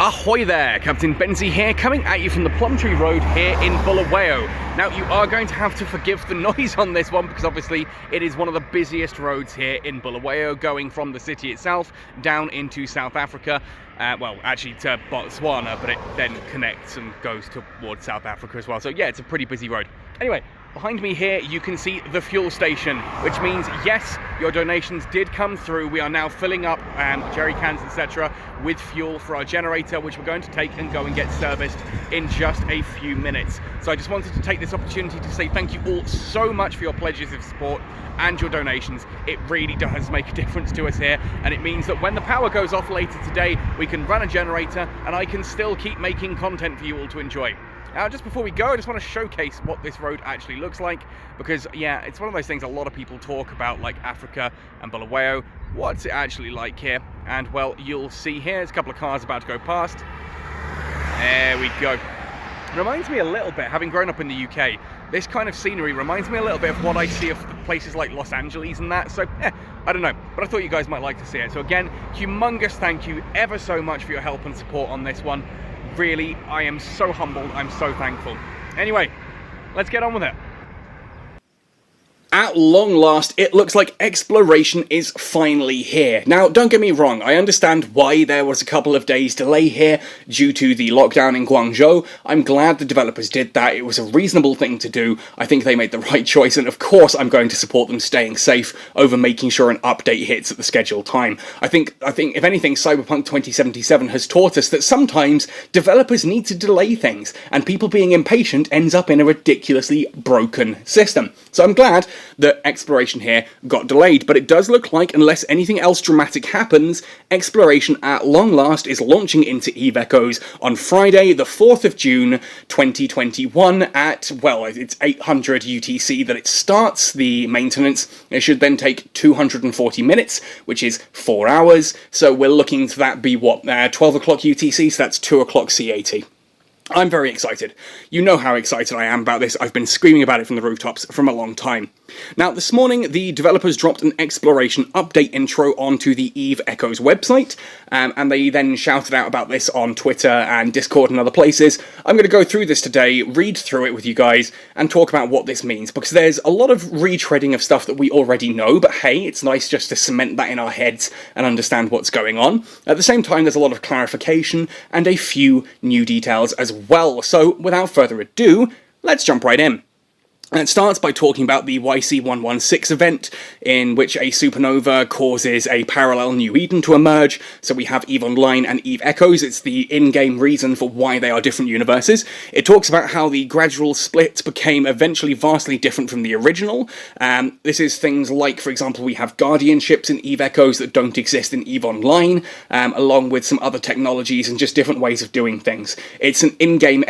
Ahoy there, Captain Benzie here, coming at you from the Plumtree Road here in Bulawayo. Now, you are going to have to forgive the noise on this one, because obviously it is one of the busiest roads here in Bulawayo, going from the city itself down into South Africa. Well, actually to Botswana, but it then connects and goes towards South Africa as well. So yeah, it's a pretty busy road. Anyway, behind me here, you can see the fuel station, which means, yes, your donations did come through. We are now filling up jerry cans, etc., with fuel for our generator, which we're going to take and go and get serviced in just a few minutes. So I just wanted to take this opportunity to say thank you all so much for your pledges of support and your donations. It really does make a difference to us here, and it means that when the power goes off later today, we can run a generator and I can still keep making content for you all to enjoy. Now, just before we go, I just want to showcase what this road actually looks like, because yeah, it's one of those things a lot of people talk about, like Africa and Bulawayo. What's it actually like here? And well, you'll see here, there's a couple of cars about to go past. There we go. It reminds me a little bit, having grown up in the UK, this kind of scenery reminds me a little bit of what I see of places like Los Angeles and that, so I don't know, but I thought you guys might like to see it. So again, humongous thank you ever so much for your help and support on this one. Really, I am so humbled, I'm so thankful. Anyway, let's get on with it. At long last, it looks like exploration is finally here. Now, don't get me wrong, I understand why there was a couple of days delay here due to the lockdown in Guangzhou. I'm glad the developers did that. It was a reasonable thing to do. I think they made the right choice, and of course I'm going to support them staying safe over making sure an update hits at the scheduled time. I think if anything, Cyberpunk 2077 has taught us that sometimes developers need to delay things, and people being impatient ends up in a ridiculously broken system. So I'm glad that exploration here got delayed, but it does look like, unless anything else dramatic happens, exploration at long last is launching into Eve Echoes on Friday, the 4th of June, 2021 at, well, it's 800 UTC that it starts the maintenance. It should then take 240 minutes, which is 4 hours, so we're looking to that be, what, 12 o'clock UTC, so that's 2 o'clock CAT. I'm very excited. You know how excited I am about this. I've been screaming about it from the rooftops from a long time. Now, this morning, the developers dropped an exploration update intro onto the Eve Echoes website, and they then shouted out about this on Twitter and Discord and other places. I'm going to go through this today, read through it with you guys, and talk about what this means, because there's a lot of retreading of stuff that we already know, but hey, it's nice just to cement that in our heads and understand what's going on. At the same time, there's a lot of clarification and a few new details as well. So, without further ado, let's jump right in. And it starts by talking about the YC116 event, in which a supernova causes a parallel New Eden to emerge. So we have EVE Online and EVE Echoes. It's the in-game reason for why they are different universes. It talks about how the gradual split became eventually vastly different from the original. This is things like, for example, we have guardianships in EVE Echoes that don't exist in EVE Online, along with some other technologies and just different ways of doing things. It's an in-game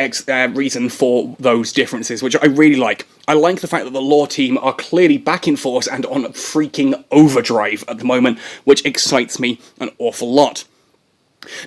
reason for those differences, which I really like. I like the fact that the lore team are clearly back in force and on freaking overdrive at the moment, which excites me an awful lot.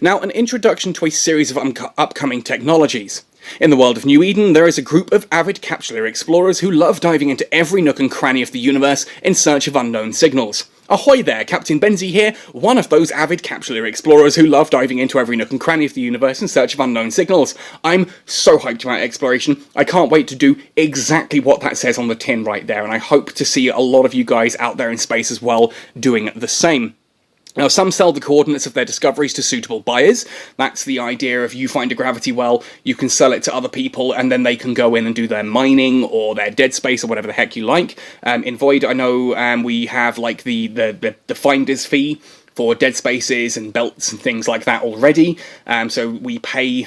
Now, an introduction to a series of upcoming technologies. In the world of New Eden, there is a group of avid capsular explorers who love diving into every nook and cranny of the universe in search of unknown signals. Ahoy there, Captain Benzie here, one of those avid capsular explorers who love diving into every nook and cranny of the universe in search of unknown signals. I'm so hyped about exploration. I can't wait to do exactly what that says on the tin right there, and I hope to see a lot of you guys out there in space as well doing the same. Now, some sell the coordinates of their discoveries to suitable buyers. That's the idea of you find a gravity well, you can sell it to other people, and then they can go in and do their mining or their dead space or whatever the heck you like. In Void, I know we have like the finder's fee for dead spaces and belts and things like that already, so we pay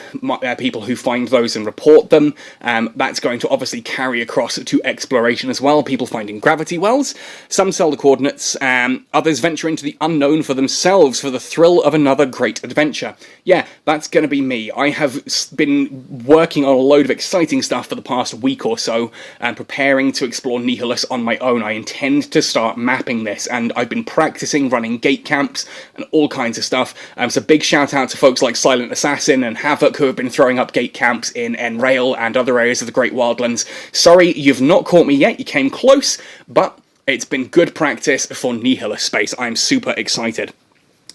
people who find those and report them. That's going to obviously carry across to exploration as well, people finding gravity wells. Some sell the coordinates, others venture into the unknown for themselves for the thrill of another great adventure. Yeah, that's going to be me. I have been working on a load of exciting stuff for the past week or so, and preparing to explore Nihilist on my own. I intend to start mapping this, and I've been practicing running gate camps and all kinds of stuff. So big shout out to folks like Silent Assassin and Havoc who have been throwing up gate camps in N-Rail and other areas of the Great Wildlands. Sorry, you've not caught me yet, you came close, but it's been good practice for Nihilist space. I'm super excited.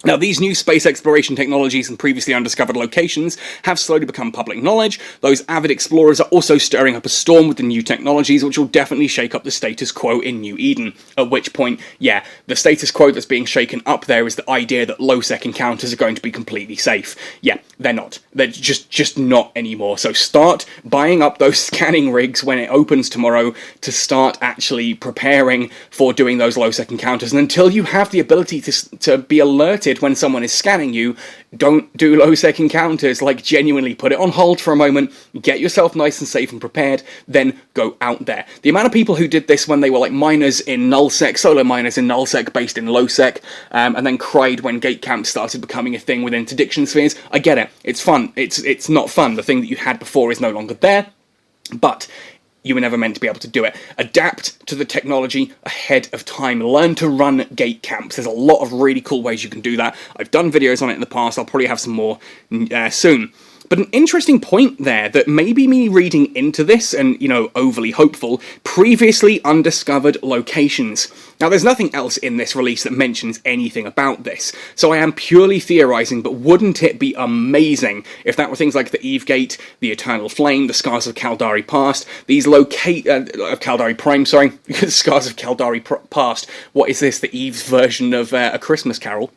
Now, these new space exploration technologies and previously undiscovered locations have slowly become public knowledge. Those avid explorers are also stirring up a storm with the new technologies, which will definitely shake up the status quo in New Eden. At which point, yeah, the status quo that's being shaken up there is the idea that low-sec encounters are going to be completely safe. Yeah, they're not. They're just not anymore. So start buying up those scanning rigs when it opens tomorrow to start actually preparing for doing those low-sec encounters. And until you have the ability to be alerted when someone is scanning you, don't do low-sec encounters. Like, genuinely put it on hold for a moment, get yourself nice and safe and prepared, then go out there. The amount of people who did this when they were like miners in nullsec, solo miners in nullsec based in lowsec, and then cried when gate camps started becoming a thing with interdiction spheres, I get it. It's fun. It's not fun. The thing that you had before is no longer there, but you were never meant to be able to do it. Adapt to the technology ahead of time. Learn to run gate camps. There's a lot of really cool ways you can do that. I've done videos on it in the past. I'll probably have some more soon. But an interesting point there that maybe me reading into this and, you know, overly hopeful, previously undiscovered locations. Now, there's nothing else in this release that mentions anything about this, so I am purely theorizing, but wouldn't it be amazing if that were things like the Eve Gate, the Eternal Flame, the Scars of Caldari Past, these of Caldari Prime, sorry, Scars of Caldari Past. What is this, the Eve's version of A Christmas Carol?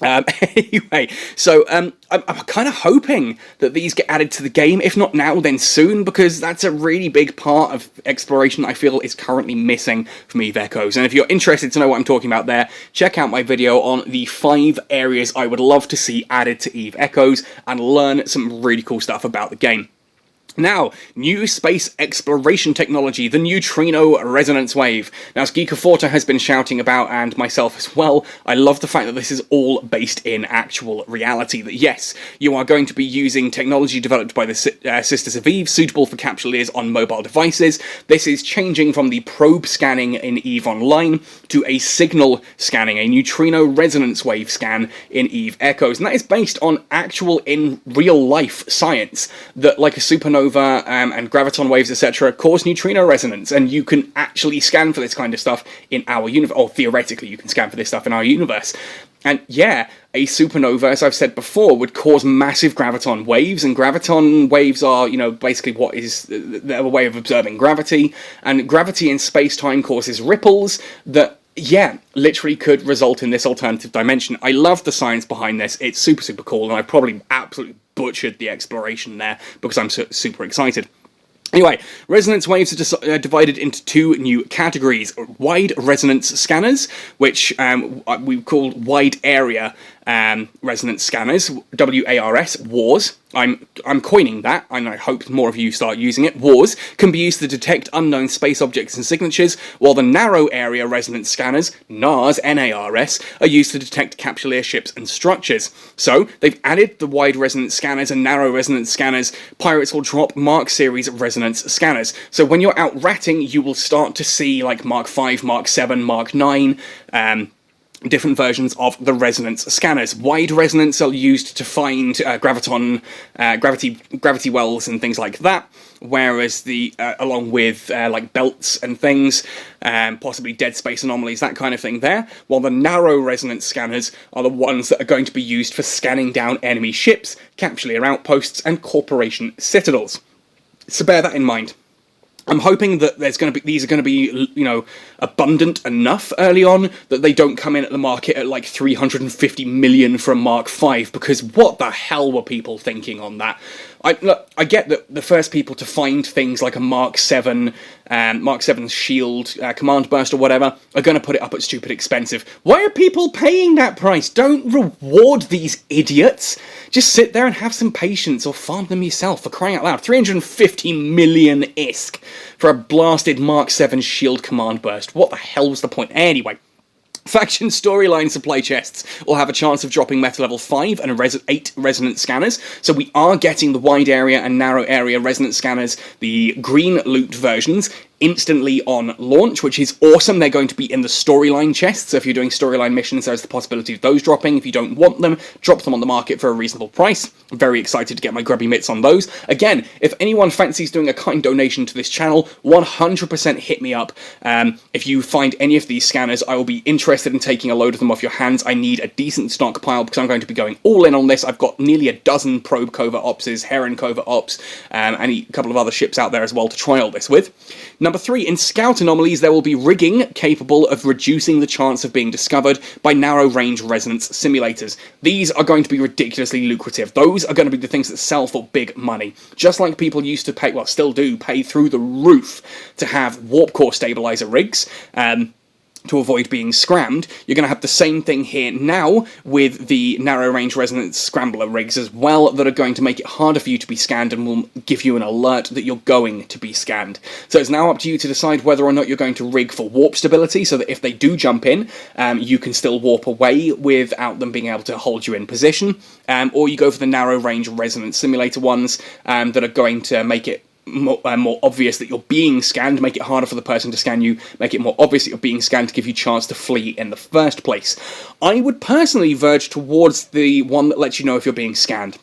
Anyway, so I'm kind of hoping that these get added to the game, if not now, then soon, because that's a really big part of exploration I feel is currently missing from Eve Echoes. And if you're interested to know what I'm talking about there, check out my video on the 5 areas I would love to see added to Eve Echoes and learn some really cool stuff about the game. Now, new space exploration technology, the neutrino resonance wave. Now, as Geeker Forta has been shouting about, and myself as well, I love the fact that this is all based in actual reality. That yes, you are going to be using technology developed by the Sisters of Eve, suitable for capsuleers on mobile devices. This is changing from the probe scanning in EVE Online to a signal scanning, a neutrino resonance wave scan in Eve Echoes. And that is based on actual, in real life science, that like a supernova and graviton waves, etc., cause neutrino resonance, and you can actually scan for this kind of stuff in our universe, or theoretically you can scan for this stuff in our universe. And yeah, a supernova, as I've said before, would cause massive graviton waves, and graviton waves are, you know, basically what is a way of observing gravity, and gravity in space-time causes ripples that, yeah, literally could result in this alternative dimension. I love the science behind this. It's super, super cool, and I probably absolutely butchered the exploration there because I'm super excited. Anyway, resonance waves are divided into 2 new categories. Wide resonance scanners, which we call wide area resonance scanners, WARS, WARS. I'm coining that, and I hope more of you start using it. WARS can be used to detect unknown space objects and signatures, while the narrow area resonance scanners, NARS, NARS, are used to detect capsuleer ships and structures. So, they've added the wide resonance scanners and narrow resonance scanners. Pirates will drop Mark series resonance scanners. So when you're out ratting, you will start to see like Mark 5, Mark 7, Mark 9, different versions of the resonance scanners. Wide resonance are used to find gravity wells and things like that, whereas the along with like belts and things, possibly dead space anomalies, that kind of thing there, while the narrow resonance scanners are the ones that are going to be used for scanning down enemy ships, capsuleer outposts, and corporation citadels. So bear that in mind. I'm hoping that these are going to be, you know, abundant enough early on that they don't come in at the market at like 350 million from Mark 5, because what the hell were people thinking on that? I get that the first people to find things like a Mark 7, Mark 7 shield, command burst or whatever, are going to put it up at stupid expensive. Why are people paying that price? Don't reward these idiots. Just sit there and have some patience, or farm them yourself, for crying out loud. 350 million ISK for a blasted Mark 7 shield command burst. What the hell was the point? Anyway. Faction storyline supply chests will have a chance of dropping meta level 5 and 8 resonance scanners, so we are getting the wide area and narrow area resonance scanners, the green loot versions, instantly on launch, which is awesome. They're going to be in the storyline chest, so if you're doing storyline missions, there's the possibility of those dropping. If you don't want them, drop them on the market for a reasonable price. I'm very excited to get my grubby mitts on those. Again, if anyone fancies doing a kind donation to this channel, 100% hit me up. If you find any of these scanners, I will be interested in taking a load of them off your hands. I need a decent stockpile because I'm going to be going all in on this. I've got nearly a dozen probe covert opses, Heron covert ops, and a couple of other ships out there as well to trial this with. Number 3, in scout anomalies, there will be rigging capable of reducing the chance of being discovered by narrow-range resonance simulators. These are going to be ridiculously lucrative. Those are going to be the things that sell for big money. Just like people used to pay, well, still do, pay through the roof to have warp core stabilizer rigs, to avoid being scrammed, you're going to have the same thing here now with the narrow-range resonance scrambler rigs as well that are going to make it harder for you to be scanned and will give you an alert that you're going to be scanned. So it's now up to you to decide whether or not you're going to rig for warp stability so that if they do jump in, you can still warp away without them being able to hold you in position, or you go for the narrow-range resonance simulator ones that are going to make it more obvious that you're being scanned, make it harder for the person to scan you, make it more obvious that you're being scanned to give you a chance to flee in the first place. I would personally verge towards the one that lets you know if you're being scanned.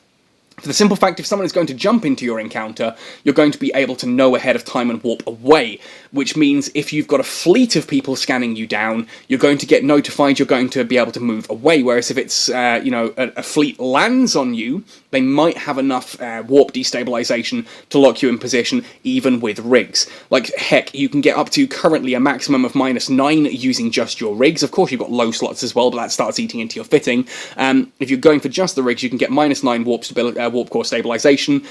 For the simple fact, if someone is going to jump into your encounter, you're going to be able to know ahead of time and warp away, which means if you've got a fleet of people scanning you down, you're going to get notified, you're going to be able to move away, whereas if it's, a fleet lands on you, they might have enough warp destabilization to lock you in position, even with rigs. Like, heck, you can get up to currently a maximum of -9 using just your rigs. Of course, you've got low slots as well, but that starts eating into your fitting. If you're going for just the rigs, you can get -9 warp core stabilization,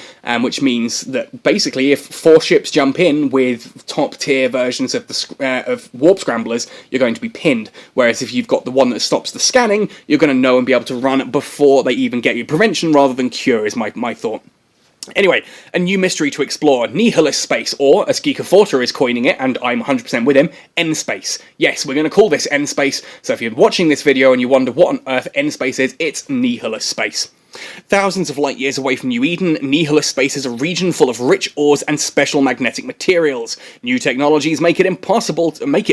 which means that basically if 4 ships jump in with top tier versions of of warp scramblers, you're going to be pinned. Whereas if you've got the one that stops the scanning, you're going to know and be able to run before they even get you. Prevention rather than cure is my thought. Anyway, a new mystery to explore, Nihilist space, or, as Geeker Forter is coining it, and I'm 100% with him, N-space. Yes, we're going to call this N-space, so if you're watching this video and you wonder what on earth N-space is, it's Nihilist space. Thousands of light years away from New Eden, Nihilist space is a region full of rich ores and special magnetic materials. New technologies make it possible to mine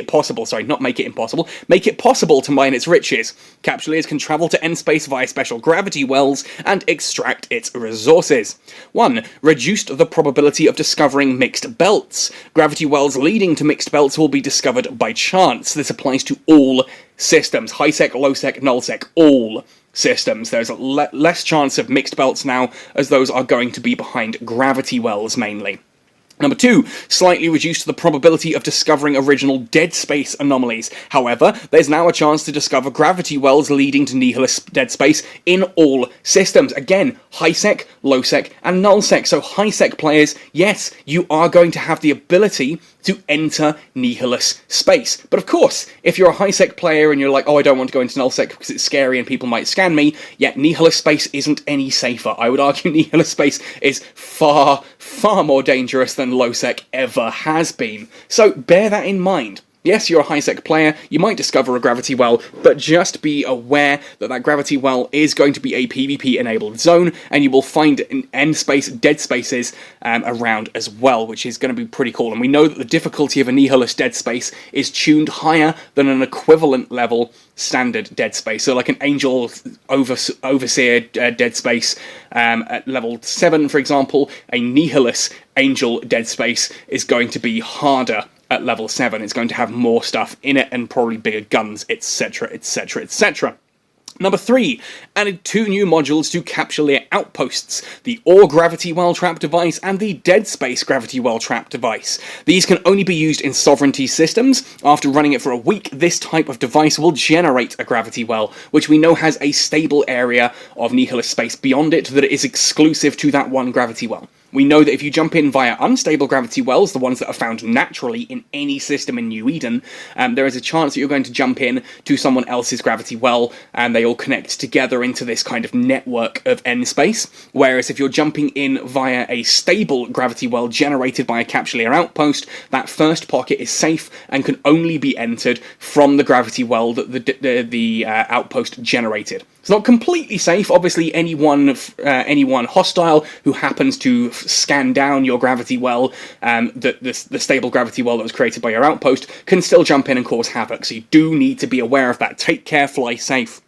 its riches. Capsuleers can travel to N-space via special gravity wells and extract its resources. 1. Reduced the probability of discovering mixed belts. Gravity wells leading to mixed belts will be discovered by chance. This applies to all systems. High-sec, low-sec, null-sec, all systems. There's less chance of mixed belts now, as those are going to be behind gravity wells mainly. Number 2, slightly reduced the probability of discovering original dead space anomalies. However, there's now a chance to discover gravity wells leading to Nihilist dead space in all systems. Again, high-sec, low-sec, and null-sec. So high-sec players, yes, you are going to have the ability to enter Nihilist space. But of course, if you're a high-sec player and you're like, oh, I don't want to go into null-sec because it's scary and people might scan me, yet Nihilist space isn't any safer. I would argue Nihilist space is far, far more dangerous than low-sec ever has been. So bear that in mind. Yes, you're a high-sec player, you might discover a gravity well, but just be aware that that gravity well is going to be a PvP-enabled zone, and you will find N-space, dead spaces around as well, which is going to be pretty cool. And we know that the difficulty of a Nihilist dead space is tuned higher than an equivalent level standard dead space. So like an Angel Overseer dead space at level 7, for example, a Nihilist Angel dead space is going to be harder at level 7. It's going to have more stuff in it and probably bigger guns, etc, etc, etc. Number 3, added 2 new modules to Capsuleer outposts, the Ore Gravity Well Trap device and the Dead Space Gravity Well Trap device. These can only be used in Sovereignty systems. After running it for a week, this type of device will generate a gravity well, which we know has a stable area of Nihilist space beyond it that is exclusive to that one gravity well. We know that if you jump in via unstable gravity wells, the ones that are found naturally in any system in New Eden, there is a chance that you're going to jump in to someone else's gravity well, and they all connect together into this kind of network of space, whereas if you're jumping in via a stable gravity well generated by a Capsuleer outpost, that first pocket is safe and can only be entered from the gravity well that the outpost generated. It's not completely safe. Obviously, anyone hostile who happens to scan down your gravity well, the stable gravity well that was created by your outpost, can still jump in and cause havoc. So you do need to be aware of that. Take care, fly safe.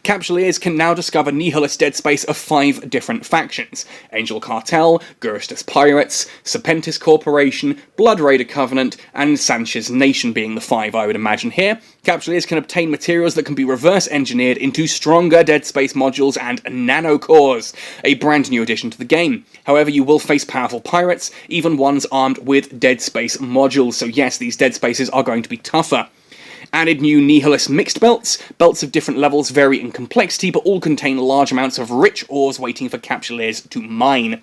Capsuleers can now discover Nihilist dead space of 5 different factions: Angel Cartel, Guristas Pirates, Serpentis Corporation, Blood Raider Covenant, and Sanchez Nation being the 5 I would imagine here. Capsuleers can obtain materials that can be reverse engineered into stronger dead space modules and nanocores, a brand new addition to the game. However, you will face powerful pirates, even ones armed with dead space modules, so yes, these dead spaces are going to be tougher. Added new Nihilist mixed belts. Belts of different levels vary in complexity, but all contain large amounts of rich ores waiting for Capsuleers to mine.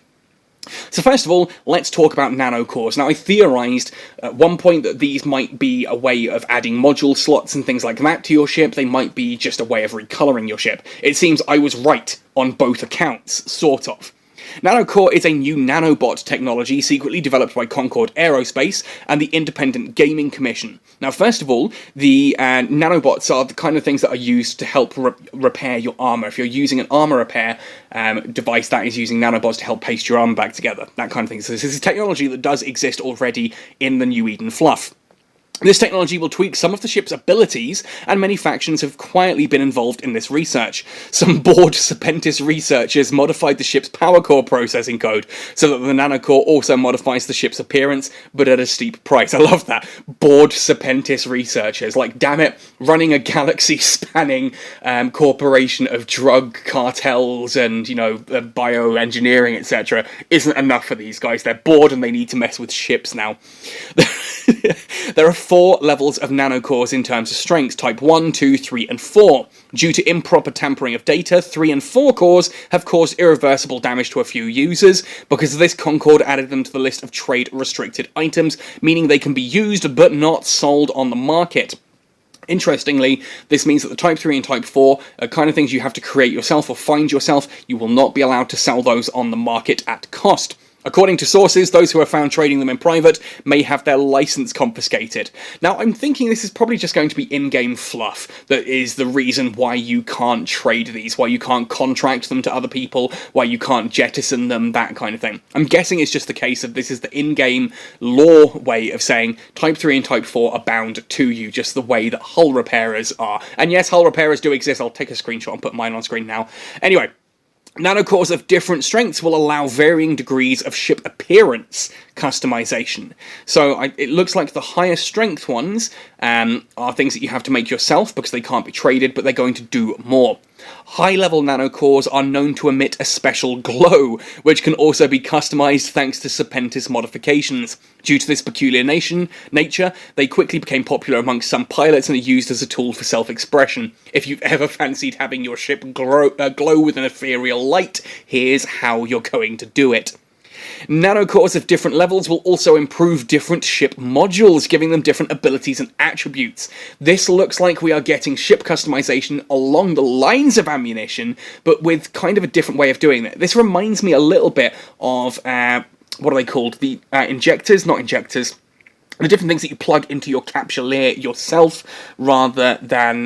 So first of all, let's talk about nanocores. Now, I theorised at one point that these might be a way of adding module slots and things like that to your ship. They might be just a way of recolouring your ship. It seems I was right on both accounts, sort of. Nanocore is a new nanobot technology secretly developed by Concord Aerospace and the Independent Gaming Commission. Now, first of all, the nanobots are the kind of things that are used to help repair your armour. If you're using an armour repair device, that is using nanobots to help paste your armour back together, that kind of thing. So this is technology that does exist already in the New Eden fluff. This technology will tweak some of the ship's abilities, and many factions have quietly been involved in this research. Some bored Serpentis researchers modified the ship's power core processing code, so that the nanocore also modifies the ship's appearance, but at a steep price. I love that. Bored Serpentis researchers. Like, damn it, running a galaxy-spanning corporation of drug cartels and, you know, bioengineering, etc. isn't enough for these guys. They're bored and they need to mess with ships now. There are 4 levels of nanocores in terms of strength, type 1, 2, 3, and 4. Due to improper tampering of data, 3 and 4 cores have caused irreversible damage to a few users. Because of this, Concord added them to the list of trade-restricted items, meaning they can be used but not sold on the market. Interestingly, this means that the Type 3 and Type 4 are kind of things you have to create yourself or find yourself. You will not be allowed to sell those on the market at cost. According to sources, those who are found trading them in private may have their license confiscated. Now, I'm thinking this is probably just going to be in-game fluff that is the reason why you can't trade these, why you can't contract them to other people, why you can't jettison them, that kind of thing. I'm guessing it's just the case of this is the in-game lore way of saying Type 3 and Type 4 are bound to you, just the way that hull repairers are. And yes, hull repairers do exist. I'll take a screenshot and put mine on screen now. Anyway. Nanocores of different strengths will allow varying degrees of ship appearance customization. So it looks like the higher strength ones are things that you have to make yourself because they can't be traded, but they're going to do more. High-level nanocores are known to emit a special glow, which can also be customized thanks to Serpentis modifications. Due to this peculiar nature, they quickly became popular amongst some pilots and are used as a tool for self-expression. If you've ever fancied having your ship glow with an ethereal light, here's how you're going to do it. Nanocores of different levels will also improve different ship modules, giving them different abilities and attributes. This looks like we are getting ship customization along the lines of ammunition, but with kind of a different way of doing it. This reminds me a little bit of, what are they called? The injectors? Not injectors. The different things that you plug into your Capsuleer yourself, rather than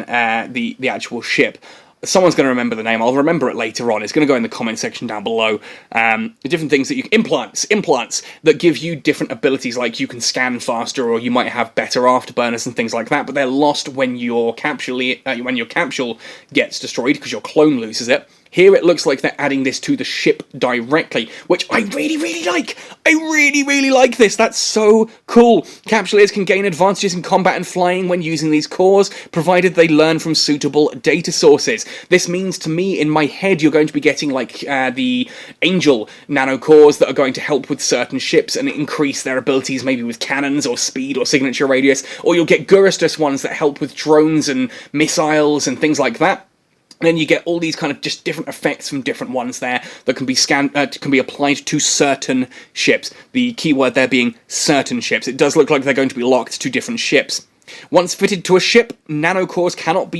the actual ship. Someone's going to remember the name. I'll remember it later on. It's going to go in the comment section down below. The different things that you... Implants that give you different abilities, like you can scan faster, or you might have better afterburners and things like that, but they're lost when your capsule gets destroyed, because your clone loses it. Here it looks like they're adding this to the ship directly, which I really, really like. I really, really like this. That's so cool. Capsuleers can gain advantages in combat and flying when using these cores, provided they learn from suitable data sources. This means, to me, in my head, you're going to be getting, like, the Angel nanocores that are going to help with certain ships and increase their abilities, maybe with cannons or speed or signature radius, or you'll get Guristas ones that help with drones and missiles and things like that. And then you get all these kind of just different effects from different ones there that can be applied to certain ships. The keyword there being certain ships. It does look like they're going to be locked to different ships. Once fitted to a ship, nanocores cannot be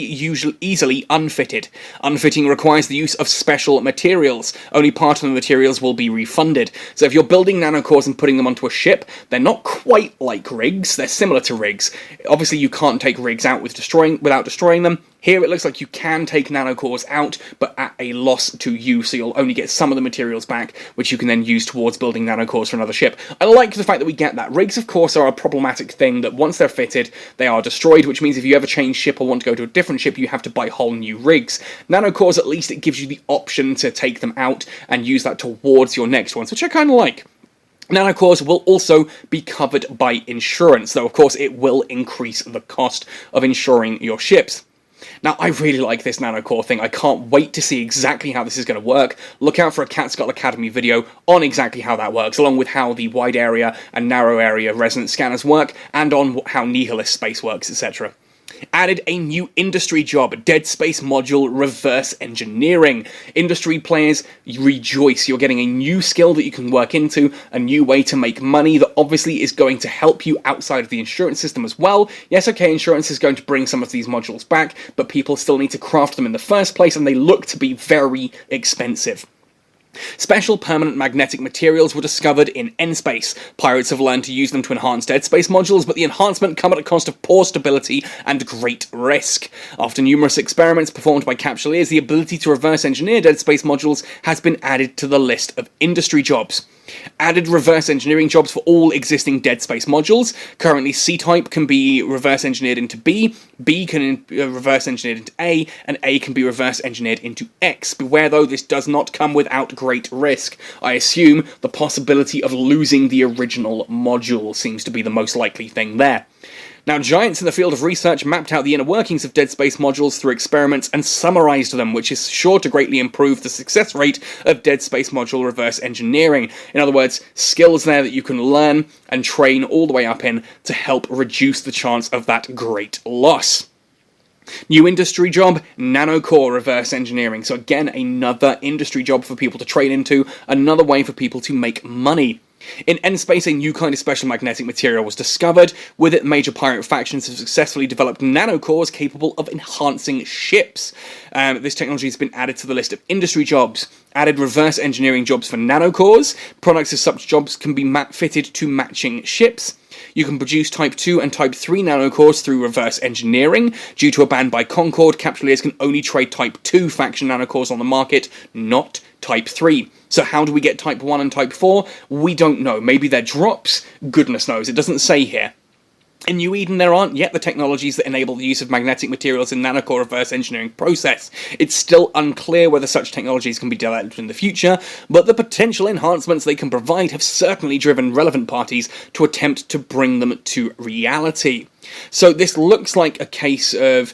easily unfitted. Unfitting requires the use of special materials. Only part of the materials will be refunded. So if you're building nanocores and putting them onto a ship, they're not quite like rigs, they're similar to rigs. Obviously you can't take rigs out without destroying them. Here it looks like you can take nanocores out, but at a loss to you, so you'll only get some of the materials back, which you can then use towards building nanocores for another ship. I like the fact that we get that. Rigs, of course, are a problematic thing that once they're fitted, they are destroyed, which means if you ever change ship or want to go to a different ship, you have to buy whole new rigs. Nanocores, at least it gives you the option to take them out and use that towards your next ones, which I kind of like. Nanocores will also be covered by insurance, though of course it will increase the cost of insuring your ships. Now, I really like this nanocore thing. I can't wait to see exactly how this is going to work. Look out for a Catskill Academy video on exactly how that works, along with how the wide area and narrow area resonance scanners work, and on how Nihilist space works, etc. Added a new industry job, Dead Space Module Reverse Engineering. Industry players, rejoice. You're getting a new skill that you can work into, a new way to make money that obviously is going to help you outside of the insurance system as well. Yes, okay, insurance is going to bring some of these modules back, but people still need to craft them in the first place, and they look to be very expensive. Special permanent magnetic materials were discovered in N-Space. Pirates have learned to use them to enhance Dead Space modules, but the enhancement come at a cost of poor stability and great risk. After numerous experiments performed by Capsuleers, the ability to reverse engineer Dead Space modules has been added to the list of industry jobs. Added reverse engineering jobs for all existing Dead Space modules. Currently, C-type can be reverse engineered into B, B can be reverse engineered into A, and A can be reverse engineered into X. Beware though, this does not come without great risk. I assume the possibility of losing the original module seems to be the most likely thing there. Now, giants in the field of research mapped out the inner workings of Dead Space modules through experiments and summarized them, which is sure to greatly improve the success rate of Dead Space module reverse engineering. In other words, skills there that you can learn and train all the way up in to help reduce the chance of that great loss. New industry job, Nanocore reverse engineering. So again, another industry job for people to train into, another way for people to make money. In N-Space, a new kind of special magnetic material was discovered. With it, major pirate factions have successfully developed nanocores capable of enhancing ships. This technology has been added to the list of industry jobs. Added reverse engineering jobs for nanocores. Products of such jobs can be fitted to matching ships. You can produce Type 2 and Type 3 nanocores through reverse engineering. Due to a ban by Concord, Capsuleers can only trade Type 2 faction nanocores on the market, not Type 3. So how do we get Type 1 and Type 4? We don't know. Maybe they're drops? Goodness knows. It doesn't say here. In New Eden, there aren't yet the technologies that enable the use of magnetic materials in nanocore reverse engineering process. It's still unclear whether such technologies can be developed in the future, but the potential enhancements they can provide have certainly driven relevant parties to attempt to bring them to reality. So this looks like a case of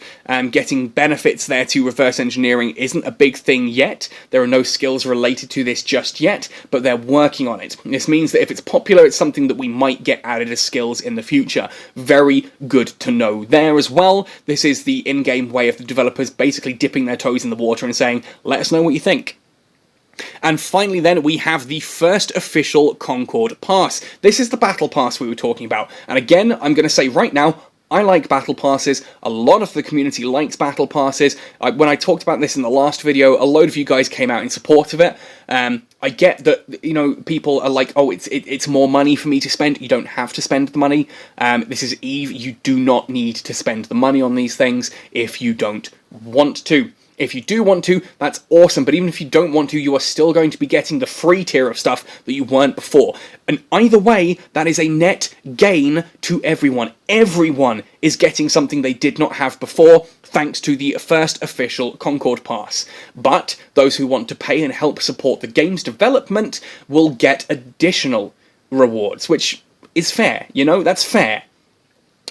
getting benefits there to reverse engineering isn't a big thing yet. There are no skills related to this just yet, but they're working on it. This means that if it's popular, it's something that we might get added as skills in the future. Very good to know there as well. This is the in-game way of the developers basically dipping their toes in the water and saying, let us know what you think. And finally then, we have the first official Concord pass. This is the battle pass we were talking about. And again, I'm going to say right now, I like battle passes. A lot of the community likes battle passes. When I talked about this in the last video, a load of you guys came out in support of it. I get that, you know, people are like, oh, it's more money for me to spend. You don't have to spend the money. This is EVE. You do not need to spend the money on these things if you don't want to. If you do want to, that's awesome, but even if you don't want to, you are still going to be getting the free tier of stuff that you weren't before. And either way, that is a net gain to everyone. Everyone is getting something they did not have before, thanks to the first official Concord Pass. But those who want to pay and help support the game's development will get additional rewards, which is fair, you know, that's fair.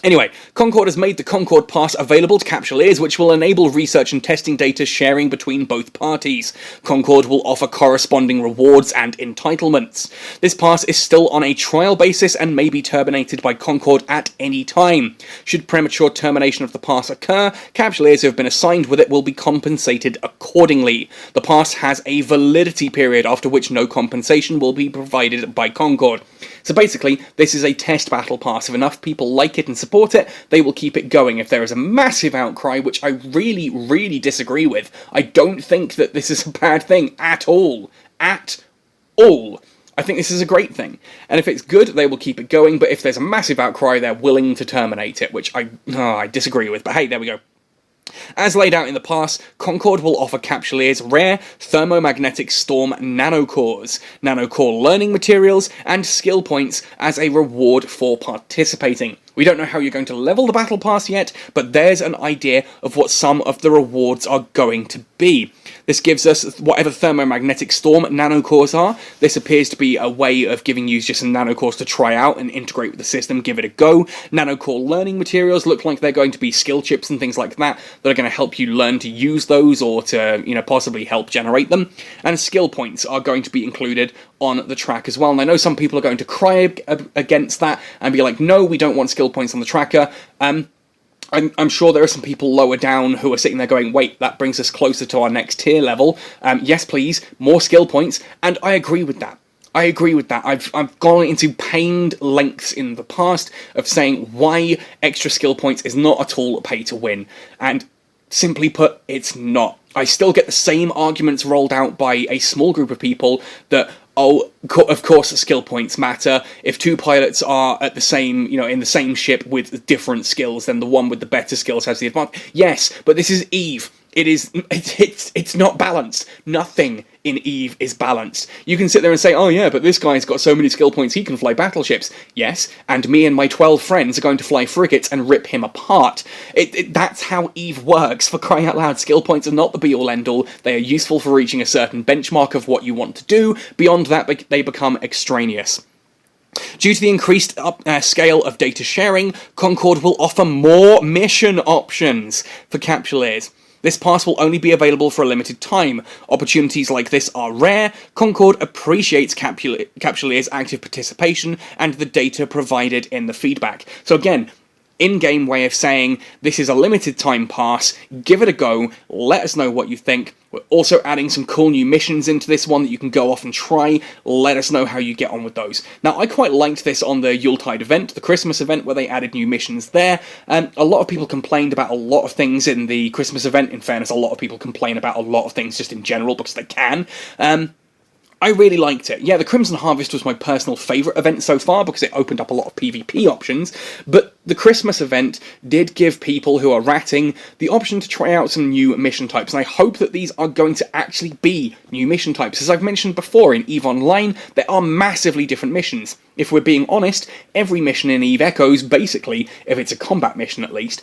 Anyway, Concord has made the Concord Pass available to Capsuleers, which will enable research and testing data sharing between both parties. Concord will offer corresponding rewards and entitlements. This pass is still on a trial basis and may be terminated by Concord at any time. Should premature termination of the pass occur, Capsuleers who have been assigned with it will be compensated accordingly. The pass has a validity period after which no compensation will be provided by Concord. So basically, this is a test battle pass. If enough people like it and support support it, they will keep it going. If there is a massive outcry, which I really, really disagree with, I don't think that this is a bad thing at all. At all. I think this is a great thing. And if it's good, they will keep it going, but if there's a massive outcry, they're willing to terminate it, which I disagree with. But hey, there we go. As laid out in the past, Concord will offer Capsuleer's rare thermomagnetic storm nanocores, nanocore learning materials, and skill points as a reward for participating. We don't know how you're going to level the battle pass yet, but there's an idea of what some of the rewards are going to be. This gives us whatever thermomagnetic storm nanocores are. This appears to be a way of giving you just some nanocores to try out and integrate with the system, give it a go. Nanocore learning materials look like they're going to be skill chips and things like that that are going to help you learn to use those or to, possibly help generate them. And skill points are going to be included on the track as well. And I know some people are going to cry against that and be like, no, we don't want skill points on the tracker. I'm sure there are some people lower down who are sitting there going, wait, that brings us closer to our next tier level. Yes, please, more skill points. And I agree with that. I agree with that. I've gone into pained lengths in the past of saying why extra skill points is not at all pay to win. And simply put, it's not. I still get the same arguments rolled out by a small group of people that, oh, of course skill points matter. If two pilots are at the same, in the same ship with different skills, then the one with the better skills has the advantage. Yes, but this is EVE. It's not balanced. Nothing in EVE is balanced. You can sit there and say, oh yeah, but this guy's got so many skill points he can fly battleships. Yes, and me and my 12 friends are going to fly frigates and rip him apart. That's how EVE works, for crying out loud. Skill points are not the be-all end-all. They are useful for reaching a certain benchmark of what you want to do. Beyond that, they become extraneous. Due to the increased scale of data sharing, Concord will offer more mission options for Capsuleers. This pass will only be available for a limited time. Opportunities like this are rare. Concord appreciates Capsuleer's active participation and the data provided in the feedback. So again, in-game way of saying, this is a limited time pass, give it a go, let us know what you think. We're also adding some cool new missions into this one that you can go off and try. Let us know how you get on with those. Now, I quite liked this on the Yuletide event, the Christmas event, where they added new missions there. A lot of people complained about a lot of things in the Christmas event. In fairness, a lot of people complain about a lot of things just in general because they can. I really liked it. Yeah, the Crimson Harvest was my personal favourite event so far because it opened up a lot of PvP options, but the Christmas event did give people who are ratting the option to try out some new mission types, and I hope that these are going to actually be new mission types. As I've mentioned before, in EVE Online, there are massively different missions. If we're being honest, every mission in EVE Echoes, basically, if it's a combat mission at least,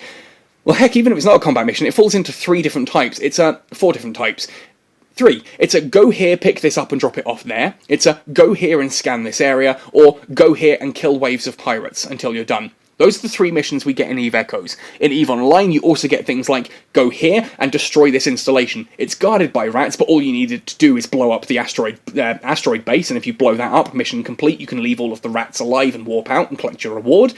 well heck, even if it's not a combat mission, it falls into 3 different types. It's 4 different types. 3. It's a go here, pick this up and drop it off there. It's a go here and scan this area, or go here and kill waves of pirates until you're done. Those are the 3 missions we get in EVE Echoes. In EVE Online, you also get things like, go here and destroy this installation. It's guarded by rats, but all you needed to do is blow up the asteroid base, and if you blow that up, mission complete, you can leave all of the rats alive and warp out and collect your reward.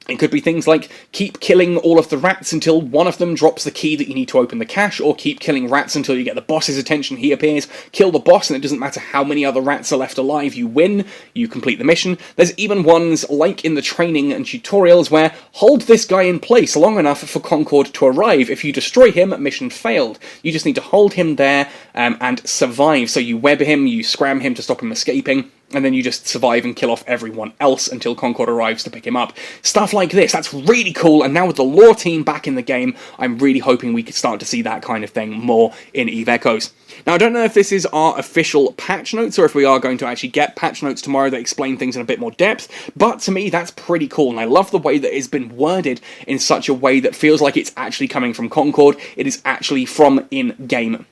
It could be things like, keep killing all of the rats until one of them drops the key that you need to open the cache, or keep killing rats until you get the boss's attention, he appears, kill the boss, and it doesn't matter how many other rats are left alive, you win, you complete the mission. There's even ones, like in the training and tutorials, where, hold this guy in place long enough for Concord to arrive. If you destroy him, mission failed. You just need to hold him there and survive. So you web him, you scram him to stop him escaping, and then you just survive and kill off everyone else until Concord arrives to pick him up. Stuff like this, that's really cool, and now with the lore team back in the game, I'm really hoping we could start to see that kind of thing more in EVE Echoes. Now, I don't know if this is our official patch notes, or if we are going to actually get patch notes tomorrow that explain things in a bit more depth, but to me, that's pretty cool, and I love the way that it's been worded in such a way that feels like it's actually coming from Concord, it is actually from in-game.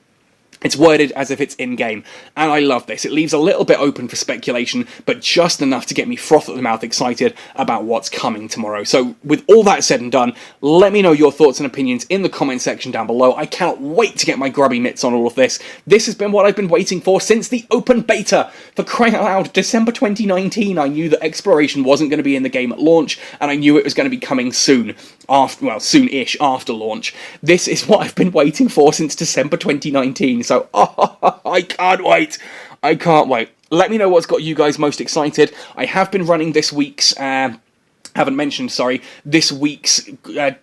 It's worded as if it's in-game, and I love this. It leaves a little bit open for speculation, but just enough to get me froth at the mouth excited about what's coming tomorrow. So, with all that said and done, let me know your thoughts and opinions in the comment section down below. I cannot wait to get my grubby mitts on all of this. This has been what I've been waiting for since the open beta. For crying out loud, December 2019, I knew that exploration wasn't going to be in the game at launch, and I knew it was going to be coming soon. Soon-ish after launch. This is what I've been waiting for since December 2019, so I can't wait. I can't wait. Let me know what's got you guys most excited. I have been running this week's haven't mentioned, sorry, this week's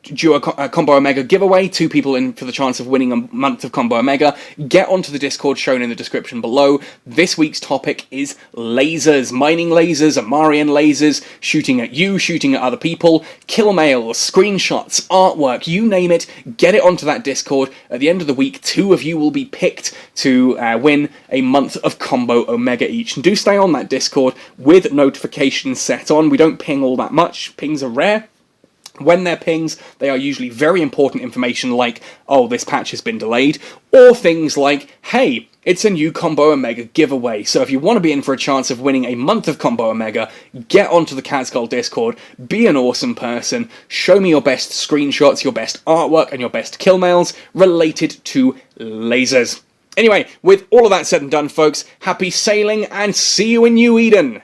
Duo Combo Omega giveaway. 2 people in for the chance of winning a month of Combo Omega. Get onto the Discord shown in the description below. This week's topic is lasers. Mining lasers, Amarian lasers, shooting at you, shooting at other people, kill mails, screenshots, artwork, you name it. Get it onto that Discord. At the end of the week, 2 of you will be picked to win a month of Combo Omega each. And do stay on that Discord with notifications set on. We don't ping all that much. Pings are rare. When they're pings, they are usually very important information like, oh, this patch has been delayed, or things like, hey, it's a new Combo Omega giveaway. So if you want to be in for a chance of winning a month of Combo Omega, get onto the Catskull Discord, be an awesome person, show me your best screenshots, your best artwork, and your best kill mails related to lasers. Anyway, with all of that said and done, folks, happy sailing, and see you in New Eden!